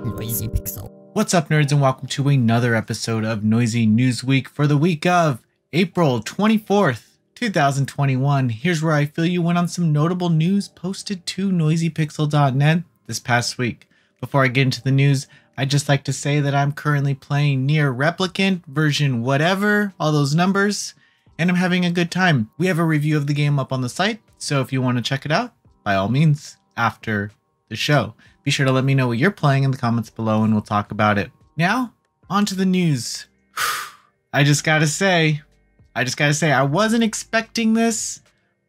Noisy Pixel. What's up, nerds, and welcome to another episode of Noisy News Week for the week of April 24th, 2021. Here's where I fill you in on some notable news posted to noisypixel.net this past week. Before I get into the news, I'd just like to say that I'm currently playing Nier Replicant version whatever, all those numbers, and I'm having a good time. We have a review of the game up on the site, so if you want to check it out, by all means, after the show. Be sure to let me know what you're playing in the comments below and we'll talk about it. Now, on to the news. I just gotta say, I wasn't expecting this,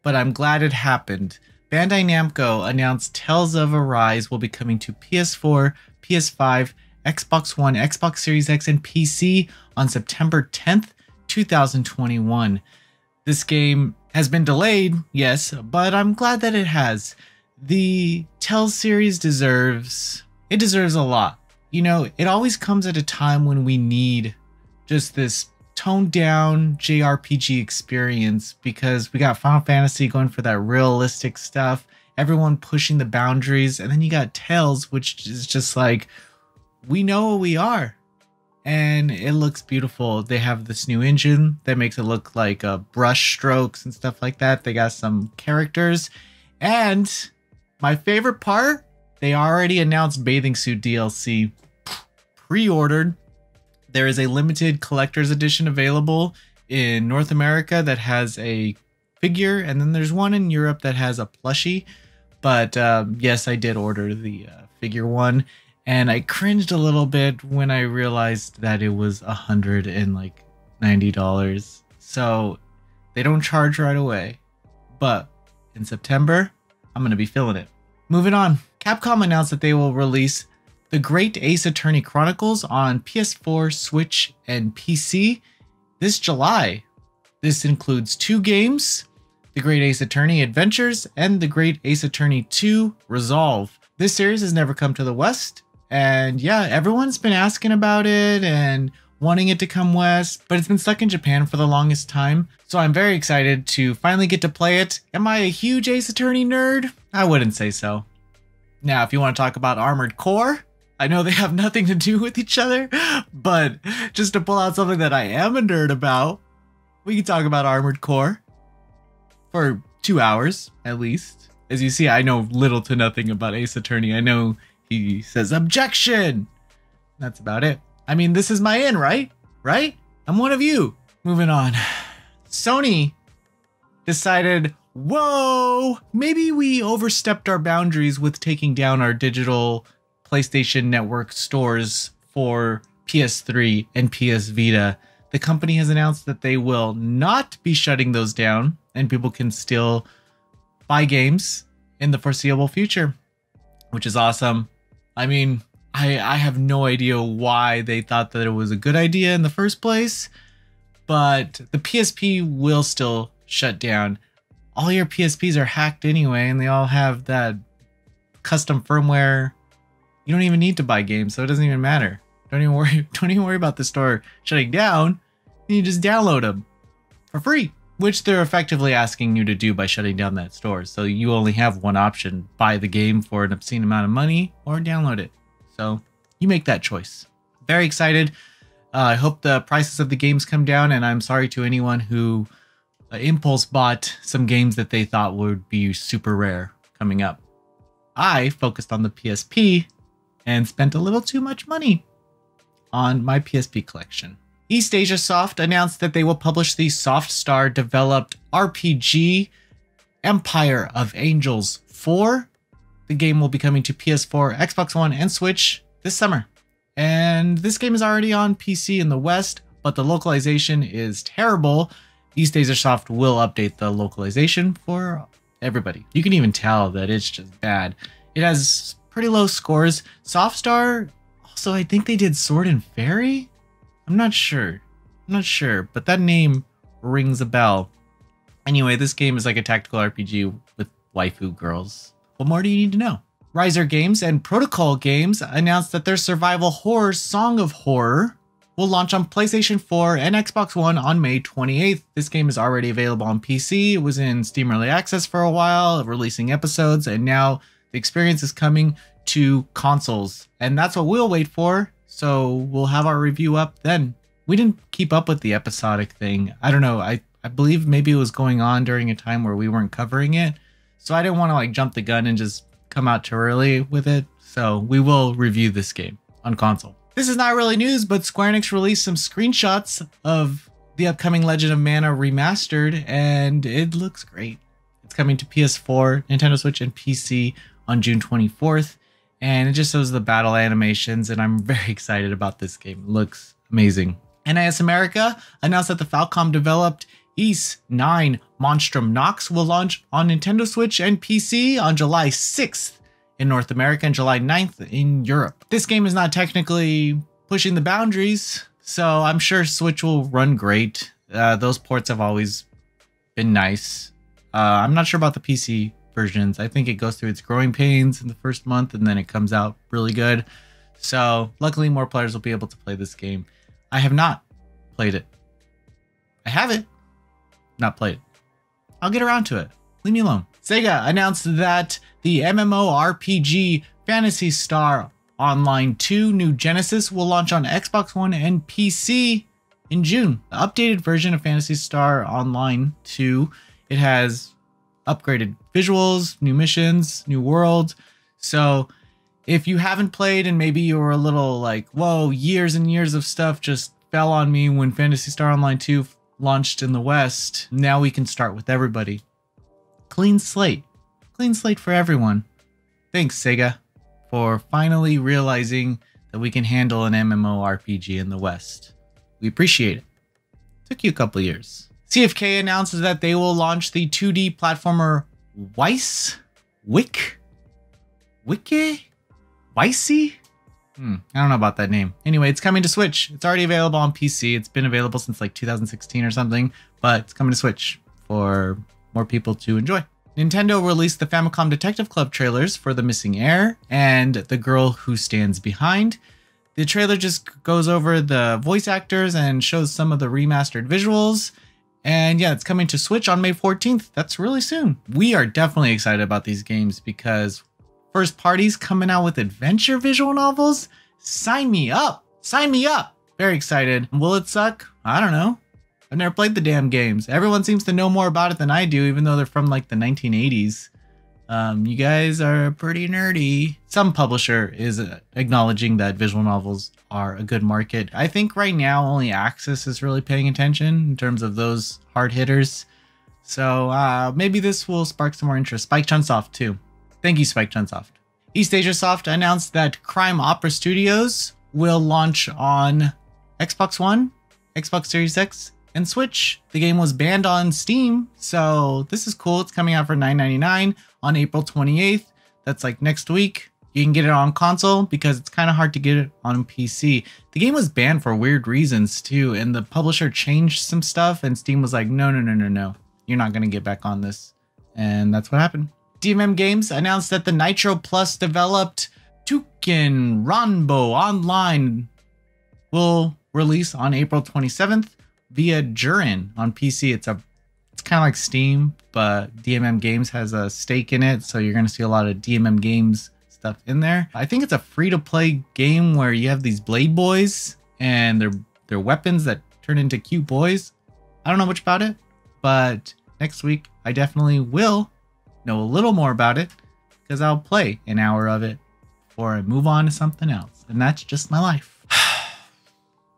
but I'm glad it happened. Bandai Namco announced Tales of Arise will be coming to PS4, PS5, Xbox One, Xbox Series X, and PC on September 10th, 2021. This game has been delayed, yes, but I'm glad that it has. The Tales series deserves a lot. You know, it always comes at a time when we need just this toned down JRPG experience because we got Final Fantasy going for that realistic stuff, everyone pushing the boundaries, and then you got Tales, which is just like, we know what we are. And it looks beautiful. They have this new engine that makes it look like brush strokes and stuff like that. They got some characters. And my favorite part, they already announced Bathing Suit DLC. Pre-ordered. There is a limited collector's edition available in North America that has a figure. And then there's one in Europe that has a plushie. But yes, I did order the figure one. And I cringed a little bit when I realized that it was $190. So they don't charge right away. But in September, I'm going to be feeling it. Moving on. Capcom announced that they will release The Great Ace Attorney Chronicles on PS4, Switch, and PC this July. This includes 2 games, The Great Ace Attorney Adventures and The Great Ace Attorney 2 Resolve. This series has never come to the West. And yeah, everyone's been asking about it and wanting it to come west, but it's been stuck in Japan for the longest time. So I'm very excited to finally get to play it. Am I a huge Ace Attorney nerd? I wouldn't say so. Now, if you want to talk about Armored Core, I know they have nothing to do with each other, but just to pull out something that I am a nerd about, we can talk about Armored Core for 2 hours at least. As you see, I know little to nothing about Ace Attorney. I know he says objection. That's about it. I mean, this is my in, right? Right? I'm one of you. Moving on. Sony decided, whoa, maybe we overstepped our boundaries with taking down our digital PlayStation Network stores for PS3 and PS Vita. The company has announced that they will not be shutting those down and people can still buy games in the foreseeable future, which is awesome. I mean, I have no idea why they thought that it was a good idea in the first place, but the PSP will still shut down. All your PSPs are hacked anyway, and they all have that custom firmware. You don't even need to buy games, so it doesn't even matter. Don't even worry about the store shutting down. You just download them for free, which they're effectively asking you to do by shutting down that store. So you only have one option: buy the game for an obscene amount of money or download it. So you make that choice. Very excited. I hope the prices of the games come down, and I'm sorry to anyone who impulse bought some games that they thought would be super rare coming up. I focused on the PSP and spent a little too much money on my PSP collection. East Asia Soft announced that they will publish the Softstar developed RPG Empire of Angels 4. The game will be coming to PS4, Xbox One, and Switch this summer. And this game is already on PC in the West, but the localization is terrible. East Asia Soft will update the localization for everybody. You can even tell that it's just bad. It has pretty low scores. Softstar, also, I think they did Sword and Fairy? I'm not sure, but that name rings a bell. Anyway, this game is like a tactical RPG with waifu girls. What more do you need to know? Riser Games and Protocol Games announced that their survival horror Song of Horror will launch on PlayStation 4 and Xbox One on May 28th. This game is already available on PC. It was in Steam Early Access for a while, releasing episodes, and now the experience is coming to consoles. And that's what we'll wait for. So we'll have our review up then. We didn't keep up with the episodic thing. I don't know. I believe maybe it was going on during a time where we weren't covering it. So I didn't want to like jump the gun and just come out too early with it. So we will review this game on console. This is not really news, but Square Enix released some screenshots of the upcoming Legend of Mana remastered, and it looks great. It's coming to PS4, Nintendo Switch, and PC on June 24th, and it just shows the battle animations, and I'm very excited about this game. It looks amazing. NIS America announced that the Falcom developed Ys 9 Monstrum Nox will launch on Nintendo Switch and PC on July 6th in North America and July 9th in Europe. This game is not technically pushing the boundaries, so I'm sure Switch will run great. Those ports have always been nice. I'm not sure about the PC versions. I think it goes through its growing pains in the first month and then it comes out really good. So luckily more players will be able to play this game. I have not played it. I have it, not played it. I'll get around to it. Leave me alone. Sega announced that the MMORPG Phantasy Star Online 2 New Genesis will launch on Xbox One and PC in June. The updated version of Phantasy Star Online 2, it has upgraded visuals, new missions, new world. So if you haven't played and maybe you were a little like, whoa, years and years of stuff just fell on me when Phantasy Star Online 2 launched in the West, now we can start with everybody. Clean slate. Clean slate for everyone. Thanks, Sega, for finally realizing that we can handle an MMORPG in the West. We appreciate it. Took you a couple years. CFK announces that they will launch the 2D platformer Weiss? Wick? Wicke? Weissy? I don't know about that name. Anyway, it's coming to Switch. It's already available on PC. It's been available since like 2016 or something, but it's coming to Switch for more people to enjoy. Nintendo released the Famicom Detective Club trailers for The Missing Heir and The Girl Who Stands Behind. The trailer just goes over the voice actors and shows some of the remastered visuals. And yeah, it's coming to Switch on May 14th. That's really soon. We are definitely excited about these games because first parties coming out with adventure visual novels? Sign me up. Sign me up. Very excited. Will it suck? I don't know. I've never played the damn games. Everyone seems to know more about it than I do, even though they're from like the 1980s. You guys are pretty nerdy. Some publisher is acknowledging that visual novels are a good market. I think right now only Axis is really paying attention in terms of those hard hitters. So maybe this will spark some more interest. Spike Chunsoft too. Thank you, Spike Chunsoft. East Asia Soft announced that Crime Opera Studios will launch on Xbox One, Xbox Series X, and Switch. The game was banned on Steam, so this is cool. It's coming out for $9.99 on April 28th. That's like next week. You can get it on console because it's kind of hard to get it on PC. The game was banned for weird reasons too, and the publisher changed some stuff, and Steam was like, no. You're not going to get back on this. And that's what happened. DMM Games announced that the Nitro Plus developed Touken Ranbo Online will release on April 27th via Jurin on PC. It's kind of like Steam, but DMM Games has a stake in it, so you're going to see a lot of DMM Games stuff in there. I think it's a free-to-play game where you have these Blade Boys and they're weapons that turn into cute boys. I don't know much about it, but next week I definitely will know a little more about it because I'll play an hour of it before I move on to something else, and that's just my life.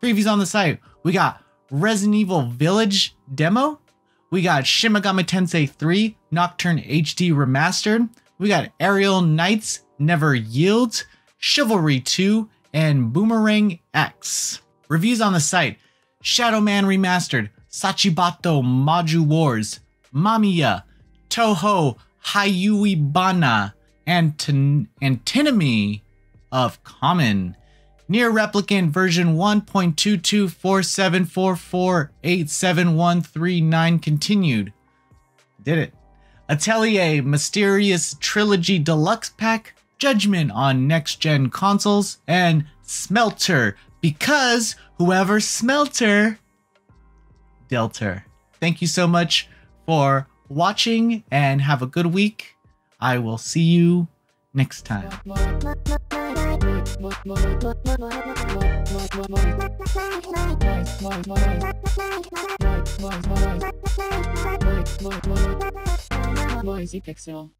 Previews on the site. We got Resident Evil Village demo. We got Shin Megami Tensei 3 Nocturne HD Remastered. We got Aerial Knights Never Yields, Chivalry 2, and Boomerang X. Reviews on the site. Shadow Man Remastered, Sachibato Maju Wars, Mamiya, Toho Hayuibana, Antinomy of Common, Nier Replicant version 1.222474487139 continued. Did it. Atelier Mysterious Trilogy Deluxe Pack, Judgment on Next Gen Consoles, and Smelter, because whoever Smelter, Delter. Thank you so much for watching and have a good week. I will see you next time. Noisy Pixel.